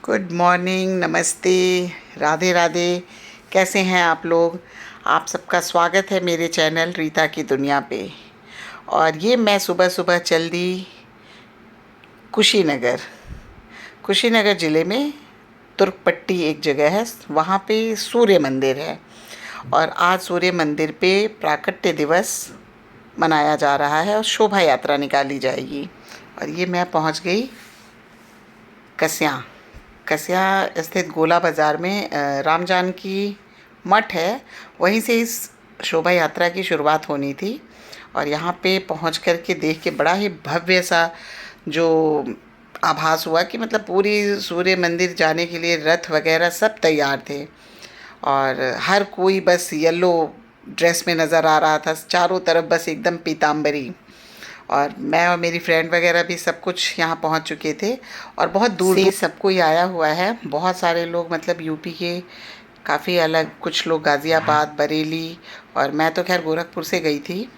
Good morning, नमस्ते, राधे राधे। कैसे हैं आप लोग? आप सबका स्वागत है मेरे चैनल रीता की दुनिया पे। और ये मैं सुबह सुबह चल दी कुशीनगर। कुशीनगर ज़िले में तुर्कपट्टी एक जगह है, वहाँ पे सूर्य मंदिर है। और आज सूर्य मंदिर पे प्राकट्य दिवस मनाया जा रहा है और शोभा यात्रा निकाली जाएगी। और ये मैं पहुँच गई कस्या स्थित गोला बाज़ार में राम जानकी मठ है, वहीं से इस शोभा यात्रा की शुरुआत होनी थी। और यहाँ पे पहुँच कर के देख के बड़ा ही भव्य सा जो आभास हुआ कि मतलब पूरी सूर्य मंदिर जाने के लिए रथ वगैरह सब तैयार थे और हर कोई बस येलो ड्रेस में नज़र आ रहा था, चारों तरफ बस एकदम पीताम्बरी। और मैं और मेरी फ्रेंड वगैरह भी सब कुछ यहाँ पहुँच चुके थे और बहुत दूर से सब कोई आया हुआ है। बहुत सारे लोग मतलब यूपी के काफ़ी अलग, कुछ लोग गाज़ियाबाद, बरेली, और मैं तो खैर गोरखपुर से गई थी।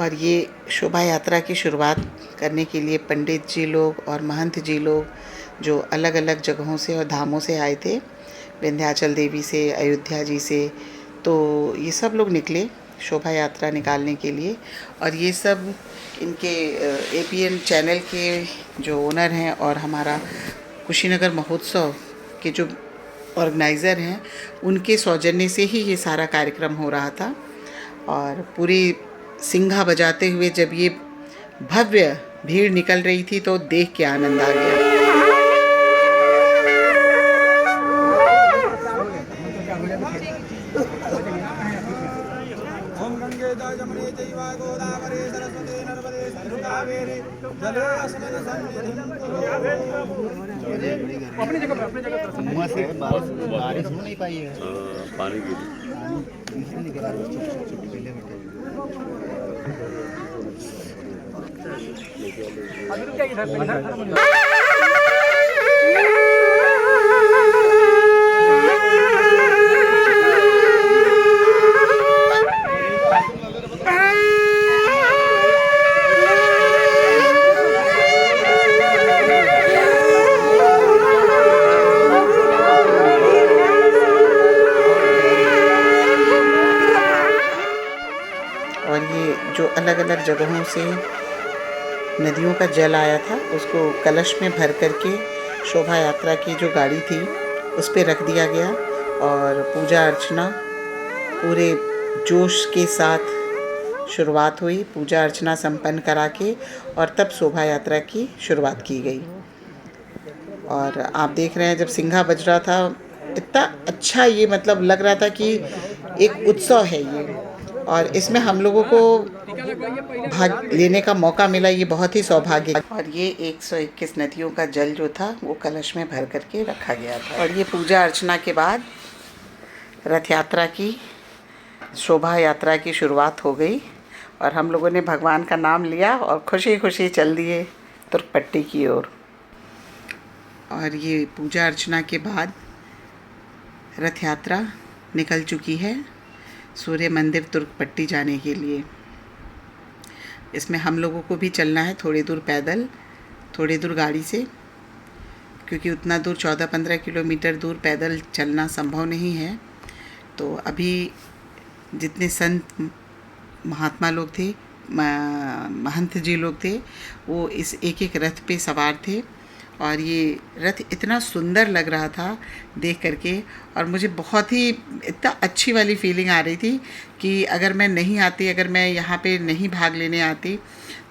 और ये शोभा यात्रा की शुरुआत करने के लिए पंडित जी लोग और महंत जी लोग जो अलग अलग जगहों से और धामों से आए थे, विंध्याचल देवी से, अयोध्या जी से, तो ये सब लोग निकले शोभा यात्रा निकालने के लिए। और ये सब इनके एपीएन चैनल के जो ओनर हैं और हमारा कुशीनगर महोत्सव के जो ऑर्गेनाइज़र हैं, उनके सौजन्य से ही ये सारा कार्यक्रम हो रहा था। और पूरी सिंघा बजाते हुए जब ये भव्य भीड़ निकल रही थी तो देख के आनंद आ गया। अपनी जगह से बारिश हो नहीं पाई है, पानी की और ये जो अलग अलग जगहों से नदियों का जल आया था उसको कलश में भर करके शोभा यात्रा की जो गाड़ी थी उस पर रख दिया गया और पूजा अर्चना पूरे जोश के साथ शुरुआत हुई। पूजा अर्चना संपन्न करा के और तब शोभा यात्रा की शुरुआत की गई। और आप देख रहे हैं जब सिंघा बज रहा था, इतना अच्छा ये मतलब लग रहा था कि एक उत्सव है ये, और इसमें हम लोगों को भाग लेने का मौका मिला, ये बहुत ही सौभाग्य। और ये 121 नदियों का जल जो था वो कलश में भर करके रखा गया था। और ये पूजा अर्चना के बाद रथ यात्रा की, शोभा यात्रा की शुरुआत हो गई और हम लोगों ने भगवान का नाम लिया और खुशी खुशी चल दिए तुर्कपट्टी की ओर। और ये पूजा अर्चना के बाद रथ यात्रा निकल चुकी है सूर्य मंदिर तुर्कपट्टी जाने के लिए। इसमें हम लोगों को भी चलना है थोड़ी दूर पैदल, थोड़ी दूर गाड़ी से, क्योंकि उतना दूर 14-15 किलोमीटर दूर पैदल चलना संभव नहीं है। तो अभी जितने संत महात्मा लोग थे, महंत जी लोग थे, वो इस एक एक रथ पे सवार थे। और ये रथ इतना सुंदर लग रहा था देख करके, और मुझे बहुत ही इतना अच्छी वाली फीलिंग आ रही थी कि अगर मैं नहीं आती, अगर मैं यहाँ पे नहीं भाग लेने आती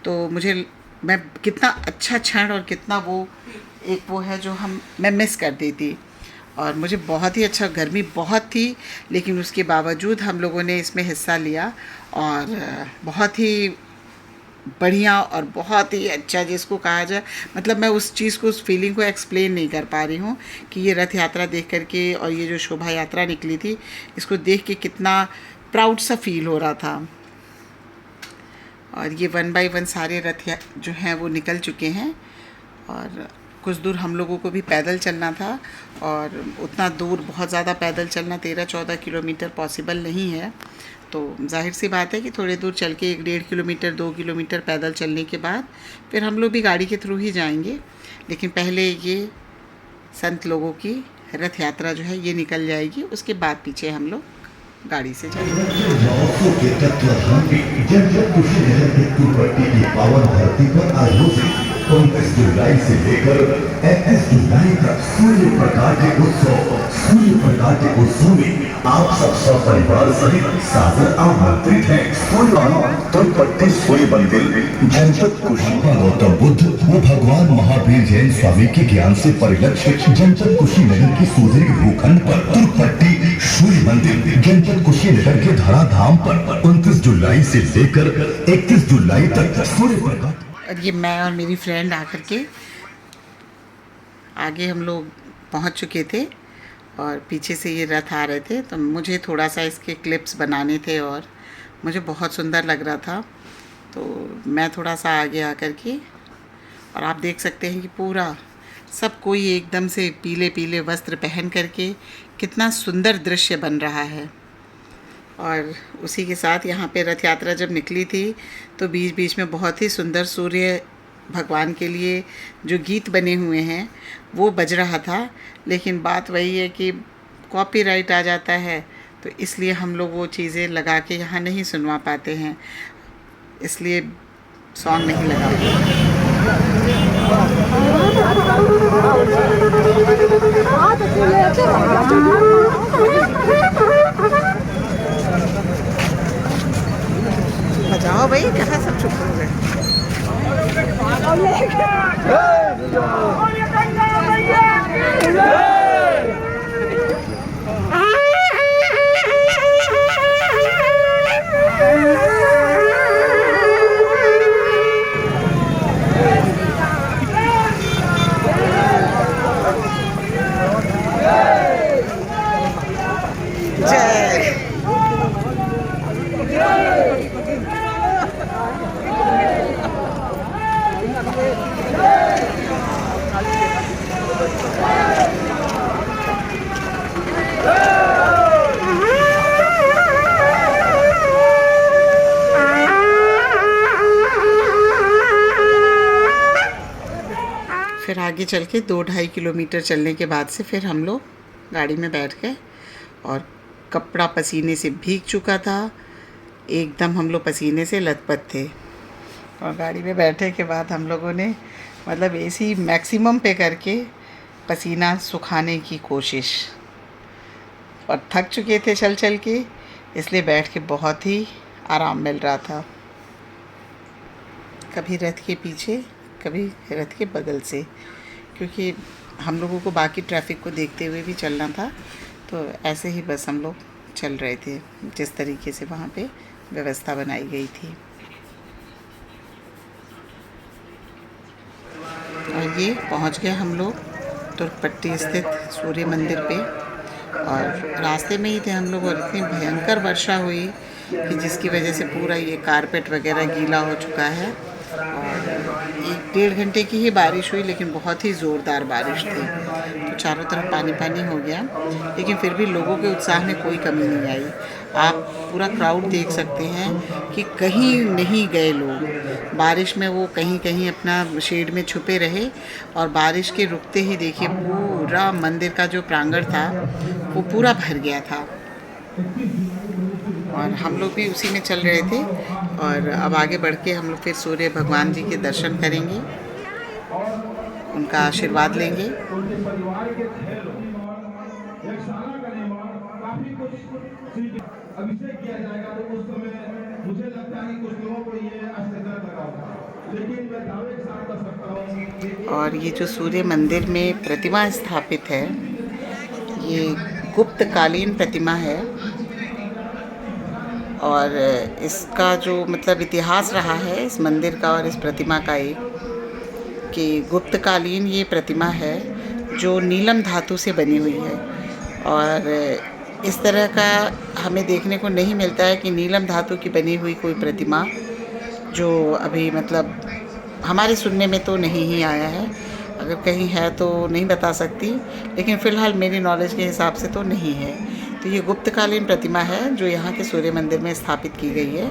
तो मैं कितना अच्छा क्षण और कितना वो है जो मैं मिस कर देती। और मुझे बहुत ही अच्छा, गर्मी बहुत थी लेकिन उसके बावजूद हम लोगों ने इसमें हिस्सा लिया और बहुत ही बढ़िया और बहुत ही अच्छा, जिसको कहा जाए, मतलब मैं उस चीज़ को, उस फीलिंग को एक्सप्लेन नहीं कर पा रही हूँ कि ये रथ यात्रा देख करके और ये जो शोभा यात्रा निकली थी इसको देख के कितना प्राउड सा फील हो रहा था। और ये 1 बाय 1 सारे रथ जो हैं वो निकल चुके हैं और कुछ दूर हम लोगों को भी पैदल चलना था। और उतना दूर बहुत ज़्यादा पैदल चलना 13-14 किलोमीटर पॉसिबल नहीं है, तो जाहिर सी बात है कि थोड़ी दूर चल के 1-1.5 किलोमीटर 2 किलोमीटर पैदल चलने के बाद फिर हम लोग भी गाड़ी के थ्रू ही जाएंगे। लेकिन पहले ये संत लोगों की रथ यात्रा जो है ये निकल जाएगी, उसके बाद पीछे हम लोग गाड़ी से जाएंगे। के तत्वाधान में जनपद कुशीनगर के तिरुपति की पावन धरती पर आयोजित 29 जुलाई से लेकर 31 जुलाई तक सूर्य प्रकाश के उत्सव में आप सब सपरिवार सहित सादर आमंत्रित हैं। तिरुपति सूर्य मंदिर जनपद कुशीनगर गौतम बुद्ध व भगवान महावीर जैन स्वामी के ज्ञान से परिलक्षित जनपद कुशीनगर की सुदीर्घ भूखंड पर तिरुपति सूर्य मंदिर जनपद कुशीनगर के धराधाम पर 29 जुलाई से लेकर 31 जुलाई तक सूर्य प्रकाश। और ये मैं और मेरी फ्रेंड आकर के आगे हम लोग पहुंच चुके थे और पीछे से ये रथ आ रहे थे, तो मुझे थोड़ा सा इसके क्लिप्स बनाने थे और मुझे बहुत सुंदर लग रहा था, तो मैं थोड़ा सा आगे आकर के, और आप देख सकते हैं कि पूरा सब कोई एकदम से पीले पीले वस्त्र पहन करके कितना सुंदर दृश्य बन रहा है। और उसी के साथ यहाँ पे रथ यात्रा जब निकली थी तो बीच बीच में बहुत ही सुंदर सूर्य भगवान के लिए जो गीत बने हुए हैं वो बज रहा था। लेकिन बात वही है कि कॉपीराइट आ जाता है, तो इसलिए हम लोग वो चीज़ें लगा के यहाँ नहीं सुनवा पाते हैं, इसलिए सॉन्ग नहीं लगा। बजाओ भाई, कहाँ सब चुप हो गए। फिर आगे चल के 2-2.5 किलोमीटर चलने के बाद से फिर हम लोग गाड़ी में बैठ गए और कपड़ा पसीने से भीग चुका था, एकदम हम लोग पसीने से लथपथ थे। और गाड़ी में बैठने के बाद हम लोगों ने मतलब एसी मैक्सिमम पे करके पसीना सुखाने की कोशिश, और थक चुके थे चल चल के, इसलिए बैठ के बहुत ही आराम मिल रहा था। कभी रथ के पीछे कभी रथ के बगल से, क्योंकि हम लोगों को बाकी ट्रैफिक को देखते हुए भी चलना था, तो ऐसे ही बस हम लोग चल रहे थे जिस तरीके से वहाँ पे व्यवस्था बनाई गई थी। और ये पहुँच गए हम लोग तुर्कपट्टी स्थित सूर्य मंदिर पे, और रास्ते में ही थे हम लोग और इतनी भयंकर वर्षा हुई कि जिसकी वजह से पूरा ये कारपेट वगैरह गीला हो चुका है। और 1-1.5 घंटे की ही बारिश हुई, लेकिन बहुत ही ज़ोरदार बारिश थी, तो चारों तरफ पानी पानी हो गया। लेकिन फिर भी लोगों के उत्साह में कोई कमी नहीं आई। आप पूरा क्राउड देख सकते हैं कि कहीं नहीं गए लोग बारिश में, वो कहीं कहीं अपना शेड में छुपे रहे, और बारिश के रुकते ही देखिए पूरा मंदिर का जो प्रांगण था वो पूरा भर गया था। और हम लोग भी उसी में चल रहे थे। और अब आगे बढ़ के हम लोग फिर सूर्य भगवान जी के दर्शन करेंगे, उनका आशीर्वाद लेंगे। और ये जो सूर्य मंदिर में प्रतिमा स्थापित है, ये गुप्तकालीन प्रतिमा है, और इसका जो मतलब इतिहास रहा है इस मंदिर का और इस प्रतिमा का एक, कि गुप्तकालीन ये प्रतिमा है जो नीलम धातु से बनी हुई है। और इस तरह का हमें देखने को नहीं मिलता है कि नीलम धातु की बनी हुई कोई प्रतिमा, जो अभी मतलब हमारे सुनने में तो नहीं ही आया है। अगर कहीं है तो नहीं बता सकती, लेकिन फ़िलहाल मेरी नॉलेज के हिसाब से तो नहीं है। तो ये गुप्तकालीन प्रतिमा है जो यहाँ के सूर्य मंदिर में स्थापित की गई है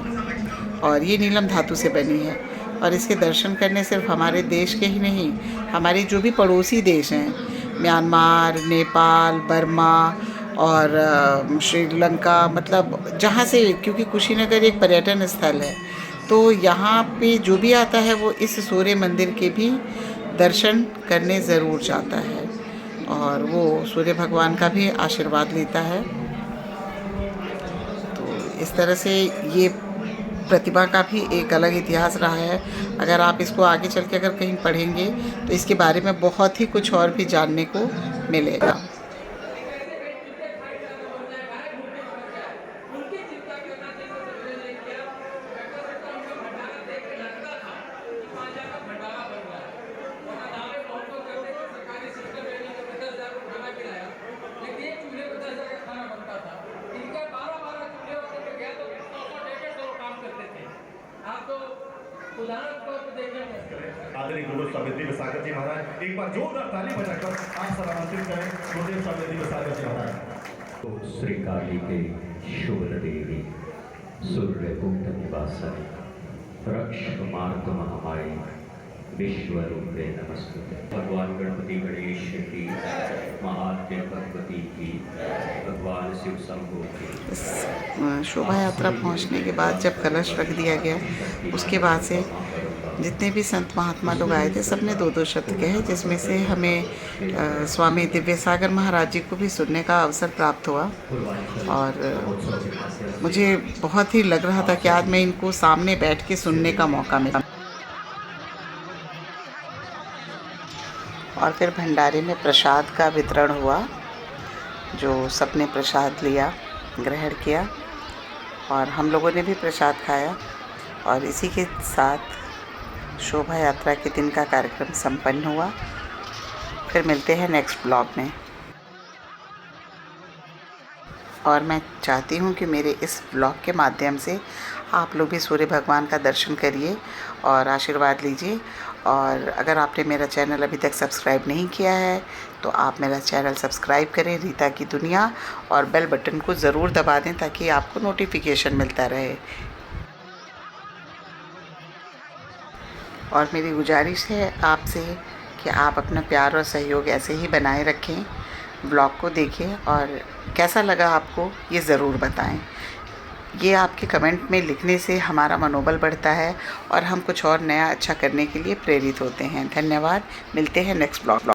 और ये नीलम धातु से बनी है। और इसके दर्शन करने सिर्फ हमारे देश के ही नहीं, हमारे जो भी पड़ोसी देश हैं, म्यांमार, नेपाल, बर्मा और श्रीलंका, मतलब जहाँ से, क्योंकि कुशीनगर एक पर्यटन स्थल है, तो यहाँ पे जो भी आता है वो इस सूर्य मंदिर के भी दर्शन करने ज़रूर जाता है और वो सूर्य भगवान का भी आशीर्वाद लेता है। तो इस तरह से ये प्रतिमा का भी एक अलग इतिहास रहा है। अगर आप इसको आगे चल के अगर कहीं पढ़ेंगे तो इसके बारे में बहुत ही कुछ और भी जानने को मिलेगा। आदरणीय गुरुदेव स्वामी दिव्य सागर जी महाराज, एक बार जोरदार ताली बजाकर आप सब आमंत्रित करें गुरुदेव स्वामी दिव्य सागर जी महाराज। तो श्री काली के शूल देवी सूर्यकुंड निवासाय रक्ष मार्ग महामारी विश्व रूपे नमस्ते। भगवान गणपति गणेश की, महात्म्य भगवती की, भगवान शिव शंभू की। शोभा यात्रा पहुंचने के बाद जब कलश रख दिया गया, उसके बाद से जितने भी संत महात्मा लोग आए थे सबने 2-2 शब्द कहे, जिसमें से हमें स्वामी दिव्य सागर महाराज जी को भी सुनने का अवसर प्राप्त हुआ और मुझे बहुत ही लग रहा था कि आज मैं इनको सामने बैठ के सुनने का मौका मिला। और फिर भंडारे में प्रसाद का वितरण हुआ, जो सबने प्रसाद लिया, ग्रहण किया और हम लोगों ने भी प्रसाद खाया। और इसी के साथ शोभा यात्रा के दिन का कार्यक्रम संपन्न हुआ। फिर मिलते हैं नेक्स्ट ब्लॉग में। और मैं चाहती हूँ कि मेरे इस ब्लॉग के माध्यम से आप लोग भी सूर्य भगवान का दर्शन करिए और आशीर्वाद लीजिए। और अगर आपने मेरा चैनल अभी तक सब्सक्राइब नहीं किया है तो आप मेरा चैनल सब्सक्राइब करें, रीता की दुनिया, और बेल बटन को ज़रूर दबा दें ताकि आपको नोटिफिकेशन मिलता रहे। और मेरी गुजारिश है आपसे कि आप अपना प्यार और सहयोग ऐसे ही बनाए रखें। ब्लॉग को देखें और कैसा लगा आपको ये ज़रूर बताएं। ये आपके कमेंट में लिखने से हमारा मनोबल बढ़ता है और हम कुछ और नया अच्छा करने के लिए प्रेरित होते हैं। धन्यवाद। मिलते हैं नेक्स्ट ब्लॉग।